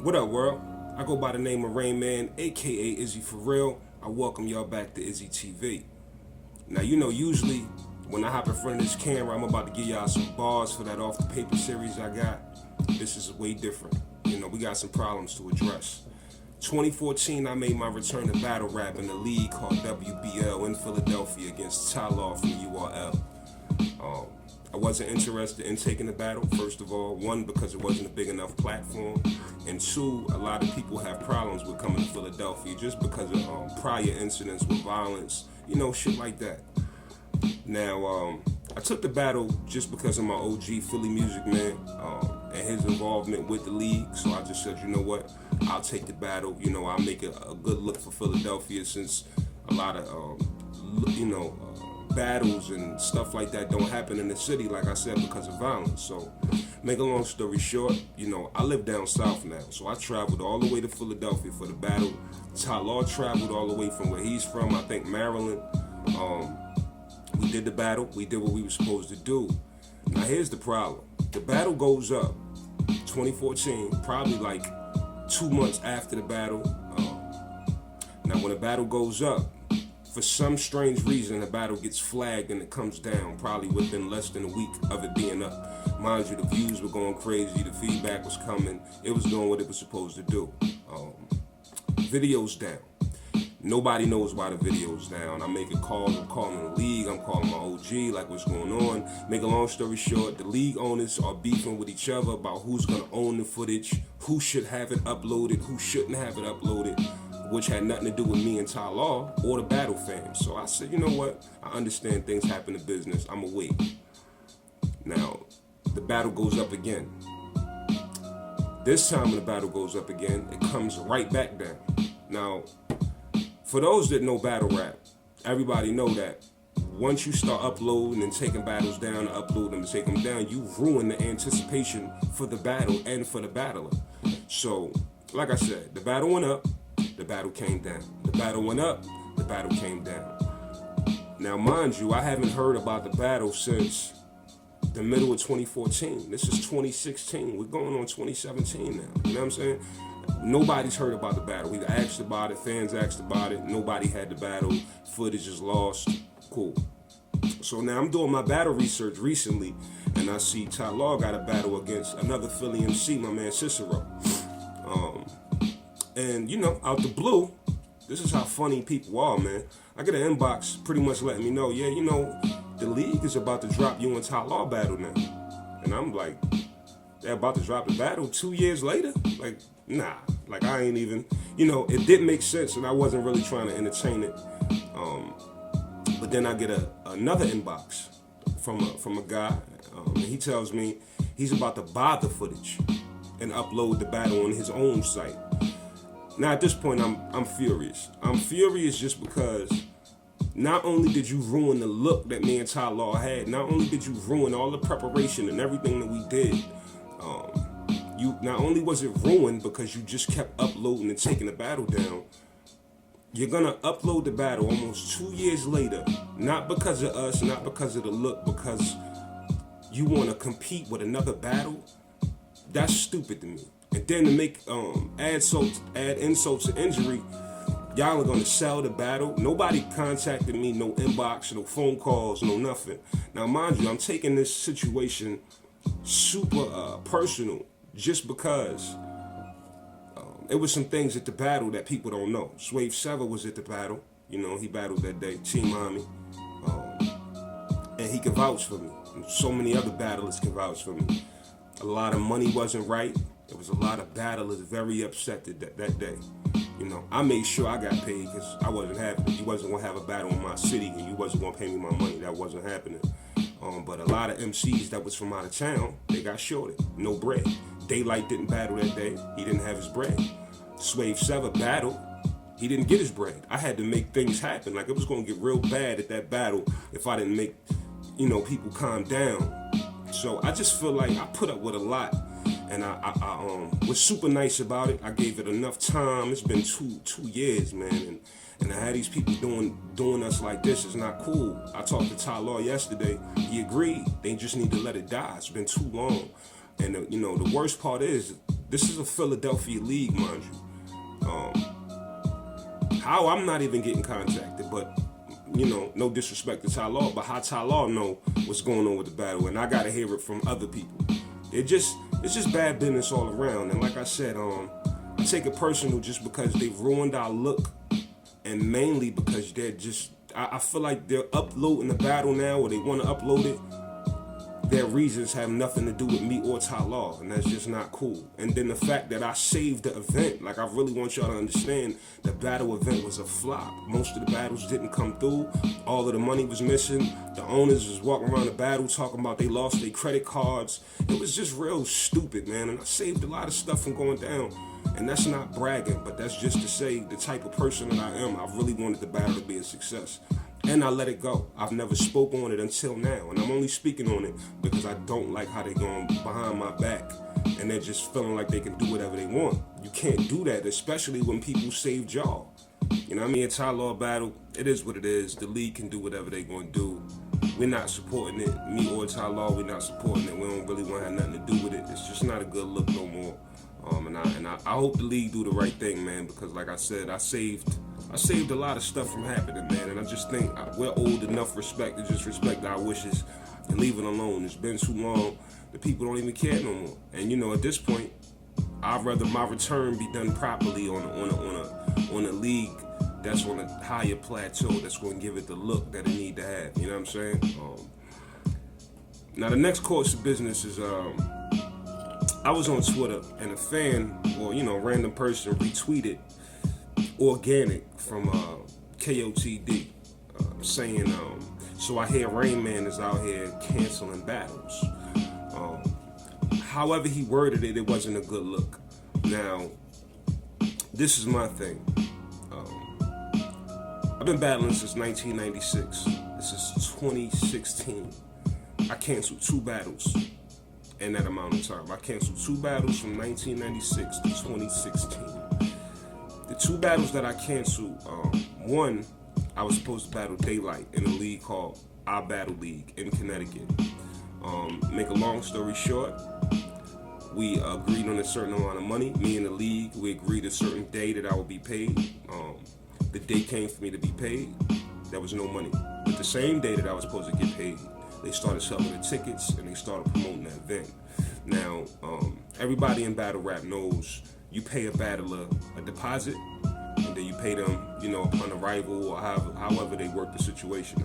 What up, world? I go by the name of Rain Man, aka Izzy For Real. I welcome y'all back to Izzy TV. Now, usually when I hop in front of this camera, I'm about to give y'all some bars for that Off the Paper series I got. This is way different. We got some problems to address. 2014, I made my return to battle rap in a league called WBL in Philadelphia against Ty Law from URL. I wasn't interested in taking the battle, first of all. One, because it wasn't a big enough platform. And two, a lot of people have problems with coming to Philadelphia just because of prior incidents with violence, shit like that. Now, I took the battle just because of my OG Philly Music Man and his involvement with the league. So I just said, you know what, I'll take the battle. I'll make a good look for Philadelphia since a lot of, battles and stuff like that don't happen in the city, like I said, because of violence. So, make a long story short, I live down south now, so I traveled all the way to Philadelphia for the battle. Ty Law traveled all the way from where he's from, I think Maryland. We did the battle, we did what we were supposed to do. Now here's the problem. The battle goes up 2014, probably like 2 months after the battle. Now when the battle goes up, for some strange reason, the battle gets flagged and it comes down, probably within less than a week of it being up. Mind you, the views were going crazy, the feedback was coming, it was doing what it was supposed to do. Video's down. Nobody knows why the video's down. I make a call, I'm calling the league, I'm calling my OG, like what's going on. Make a long story short, the league owners are beefing with each other about who's gonna own the footage, who should have it uploaded, who shouldn't have it uploaded, which had nothing to do with me and Ty Law or the battle fans. So I said, you know what? I understand things happen in business. I'ma wait. Now, the battle goes up again. This time when the battle goes up again, it comes right back down. Now, for those that know battle rap, everybody know that once you start uploading and taking battles down, upload them and take them down, you ruin the anticipation for the battle and for the battler. So, like I said, the battle went up, the battle came down. The battle went up, the battle came down. Now, mind you, I haven't heard about the battle since the middle of 2014. This is 2016. We're going on 2017 now. You know what I'm saying? Nobody's heard about the battle. We asked about it, fans asked about it. Nobody had the battle. Footage is lost. Cool. So now I'm doing my battle research recently, and I see Ty Law got a battle against another Philly MC, my man Cicero. And, out the blue, this is how funny people are, man. I get an inbox pretty much letting me know, yeah, the league is about to drop you and Ty Law battle now. And I'm like, they're about to drop the battle 2 years later? Like, nah. Like, I ain't even, it didn't make sense, and I wasn't really trying to entertain it. But then I get another inbox from a guy, and he tells me he's about to buy the footage and upload the battle on his own site. Now at this point, I'm furious. I'm furious just because not only did you ruin the look that me and Ty Law had, not only did you ruin all the preparation and everything that we did, you not only was it ruined because you just kept uploading and taking the battle down, you're gonna upload the battle almost 2 years later, not because of us, not because of the look, because you wanna compete with another battle. That's stupid to me. And then to make add insult to injury, y'all are gonna sell the battle. Nobody contacted me, no inbox, no phone calls, no nothing. Now mind you, I'm taking this situation super personal just because it was some things at the battle that people don't know. Swave Sever was at the battle, he battled that day, Team Army, and he can vouch for me. And so many other battlers can vouch for me. A lot of money wasn't right. There was a lot of battlers very upset that day. I made sure I got paid because I wasn't happy. You wasn't going to have a battle in my city and you wasn't going to pay me my money. That wasn't happening. But a lot of MCs that was from out of town, they got shorted. No bread. Daylight didn't battle that day. He didn't have his bread. Swave Sever battled. He didn't get his bread. I had to make things happen. Like, it was going to get real bad at that battle if I didn't make, people calm down. So I just feel like I put up with a lot. And I was super nice about it. I gave it enough time. It's been two years, man. And I had these people doing us like this. It's not cool. I talked to Ty Law yesterday. He agreed. They just need to let it die. It's been too long. And the worst part is This is a Philadelphia league, mind you. How I'm not even getting contacted, but no disrespect to Ty Law, but how Ty Law know what's going on with the battle, and I gotta hear it from other people. It's just bad business all around. And like I said, I take it personal just because they've ruined our look, and mainly because I feel like they're uploading the battle now, or they want to upload it. Their reasons have nothing to do with me or Ty Law, and that's just not cool. And then the fact that I saved the event, like, I really want y'all to understand, the battle event was a flop. Most of the battles didn't come through. All of the money was missing. The owners was walking around the battle talking about they lost their credit cards. It was just real stupid, man, and I saved a lot of stuff from going down. And that's not bragging, but that's just to say the type of person that I am. I really wanted the battle to be a success. And I let it go. I've never spoke on it until now. And I'm only speaking on it because I don't like how they're going behind my back. And they're just feeling like they can do whatever they want. You can't do that, especially when people saved y'all. You know what I mean? Ty Law battle, it is what it is. The league can do whatever they're going to do. We're not supporting it. Me or Ty Law, we're not supporting it. We don't really want to have nothing to do with it. It's just not a good look no more. I hope the league do the right thing, man, because like I said, I saved a lot of stuff from happening, man, and I just think we're old enough respect to just respect our wishes and leave it alone. It's been too long. The people don't even care no more. And at this point, I'd rather my return be done properly on a league that's on a higher plateau, that's going to give it the look that it need to have. You know what I'm saying? Now the next course of business is I was on Twitter and a fan or random person retweeted Organic from KOTD saying, so I hear Rain Man is out here canceling battles. However he worded it, it wasn't a good look. Now, this is my thing. I've been battling since 1996. This is 2016. I canceled 2 battles in that amount of time. I canceled 2 battles from 1996 to 2016. The 2 battles that I canceled, one, I was supposed to battle Daylight in a league called Our Battle League in Connecticut. Make a long story short, we agreed on a certain amount of money. Me and the league, we agreed a certain day that I would be paid. The day came for me to be paid. There was no money. But the same day that I was supposed to get paid, they started selling the tickets and they started promoting that event. Now, everybody in battle rap knows you pay a battler a deposit, and then you pay them, upon arrival or however they work the situation.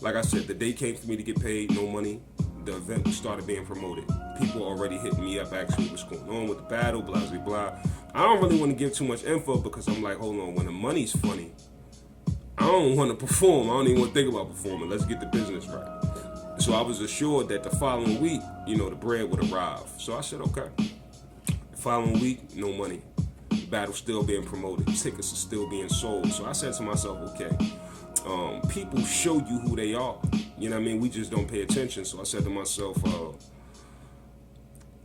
Like I said, the day came for me to get paid, no money. The event started being promoted. People already hitting me up asking me what's going on with the battle, blah, blah, blah. I don't really want to give too much info because I'm like, hold on, when the money's funny, I don't want to perform. I don't even want to think about performing. Let's get the business right. So I was assured that the following week, the bread would arrive. So I said, okay. The following week, no money. The battle's still being promoted. Tickets are still being sold. So I said to myself, okay, people show you who they are. You know what I mean? We just don't pay attention. So I said to myself,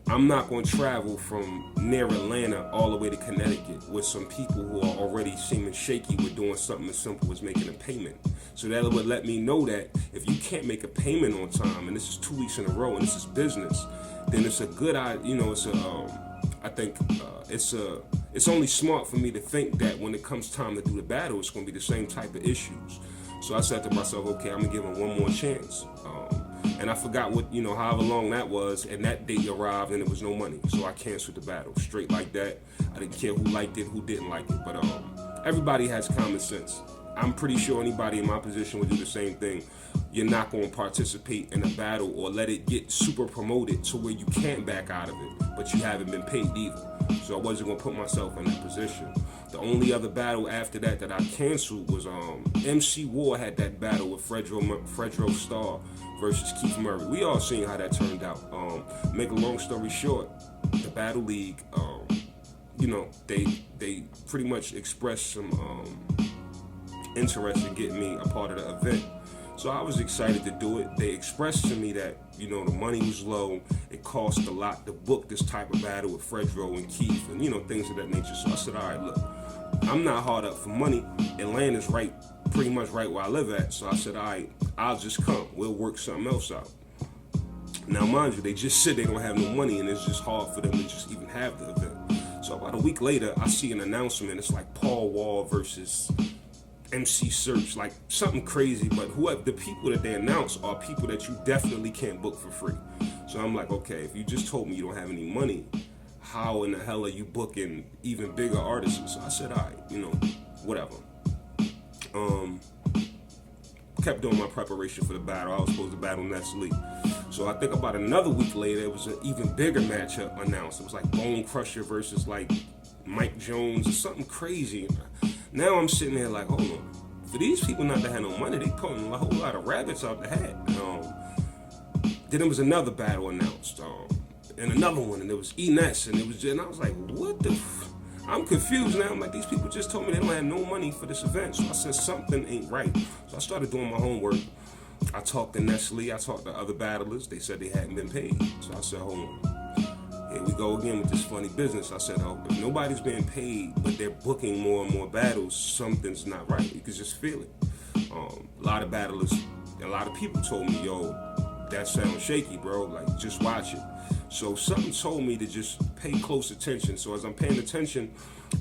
I'm not going to travel from near Atlanta all the way to Connecticut with some people who are already seeming shaky with doing something as simple as making a payment. So that would let me know that if you can't make a payment on time, and this is 2 weeks in a row, and this is business, then it's a good idea. I think it's only smart for me to think that when it comes time to do the battle, it's going to be the same type of issues. So I said to myself, okay, I'm going to give him one more chance. And I forgot what, however long that was, and that date arrived and there was no money. So I canceled the battle straight like that. I didn't care who liked it, who didn't like it, but everybody has common sense. I'm pretty sure anybody in my position would do the same thing. You're not going to participate in a battle or let it get super promoted to where you can't back out of it, but you haven't been paid either. So I wasn't going to put myself in that position. The only other battle after that I canceled was MC War had that battle with Fredro Starr versus Keith Murray. We all seen how that turned out. Make a long story short, the Battle League, they pretty much expressed some interest in getting me a part of the event. So I was excited to do it. They expressed to me that, the money was low. It cost a lot to book this type of battle with Fredro and Keith and, things of that nature. So I said, all right, look, I'm not hard up for money. Atlanta's pretty much right where I live at. So I said, all right, I'll just come. We'll work something else out. Now, mind you, they just said they don't have no money, and it's just hard for them to just even have the event. So about a week later, I see an announcement. It's like Paul Wall versus MC Search, like something crazy. But whoever the people that they announce are people that you definitely can't book for free. So I'm like, okay, if you just told me you don't have any money, how in the hell are you booking even bigger artists? So I said, all right, whatever. Kept doing my preparation for the battle. I was supposed to battle Nestle. So I think about another week later, it was an even bigger matchup announced. It was like Bone Crusher versus like Mike Jones or something crazy. Now I'm sitting there like, hold on. For these people not to have no money, they putting a whole lot of rabbits out the hat. Then there was another battle announced, and another one, and it was Enes, and I was like, what the I'm confused now. I'm like, these people just told me they don't have no money for this event. So I said, something ain't right. So I started doing my homework. I talked to Nestle. I talked to other battlers. They said they hadn't been paid. So I said, hold on. Here we go again with this funny business. I said, oh, if nobody's being paid, but they're booking more and more battles, something's not right. You can just feel it. A lot of battlers, a lot of people told me, yo, that sounds shaky, bro. Like, just watch it. So something told me to just pay close attention. So as I'm paying attention,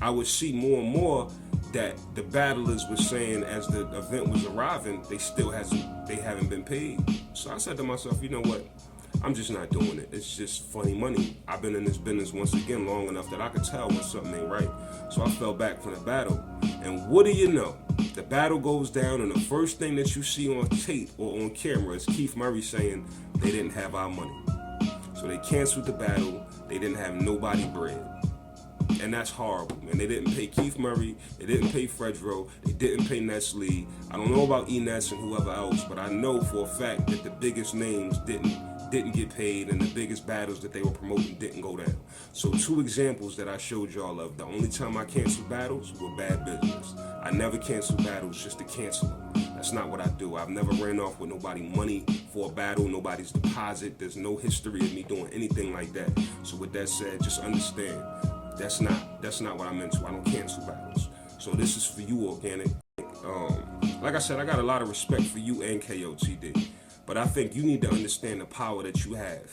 I would see more and more that the battlers were saying as the event was arriving, they haven't been paid. So I said to myself, you know what? I'm just not doing it. It's just funny money. I've been in this business once again long enough that I could tell when something ain't right. So I fell back from the battle. And what do you know? The battle goes down, and the first thing that you see on tape or on camera is Keith Murray saying they didn't have our money. So they canceled the battle. They didn't have nobody bread. And that's horrible, man. They didn't pay Keith Murray. They didn't pay Fredro. They didn't pay Nestle. I don't know about Enes and whoever else, but I know for a fact that the biggest names didn't get paid, and the biggest battles that they were promoting didn't go down. So 2 examples that I showed y'all of. The only time I canceled battles were bad business. I never cancel battles just to cancel them. That's not what I do. I've never ran off with nobody money for a battle, nobody's deposit. There's no history of me doing anything like that. So with that said, just understand, that's not what I'm into. I don't cancel battles. So this is for you, Organic. Like I said, I got a lot of respect for you and KOTD. But I think you need to understand the power that you have.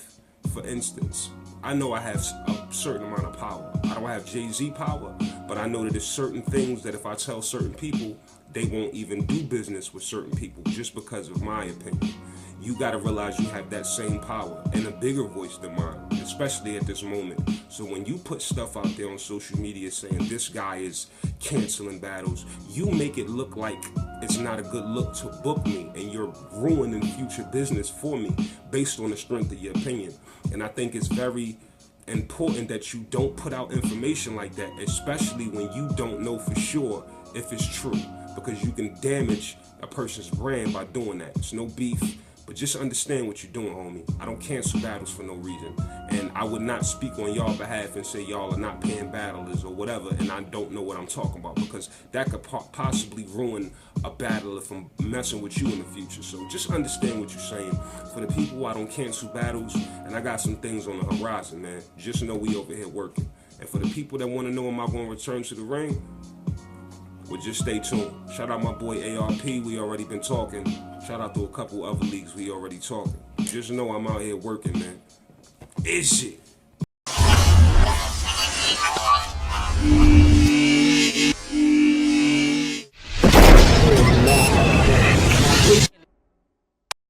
For instance, I know I have a certain amount of power. I don't have Jay-Z power, but I know that there's certain things that if I tell certain people, they won't even do business with certain people just because of my opinion. You gotta realize you have that same power and a bigger voice than mine, especially at this moment. So when you put stuff out there on social media saying this guy is canceling battles, you make it look like it's not a good look to book me, and you're ruining future business for me based on the strength of your opinion. And I think it's very important that you don't put out information like that, especially when you don't know for sure if it's true, because you can damage a person's brand by doing that. It's no beef, but just understand what you're doing, homie. I don't cancel battles for no reason, and I would not speak on y'all behalf and say y'all are not paying battlers or whatever, and I don't know what I'm talking about, because that could possibly ruin a battle if I'm messing with you in the future. So just understand what you're saying. For the people, I don't cancel battles, and I got some things on the horizon, man. Just know we over here working. And for the people that want to know, am I going to return to the ring? Well, just stay tuned. Shout out my boy ARP, we already been talking. Shout out to a couple other leagues we already talking. Just know I'm out here working, man. Is it?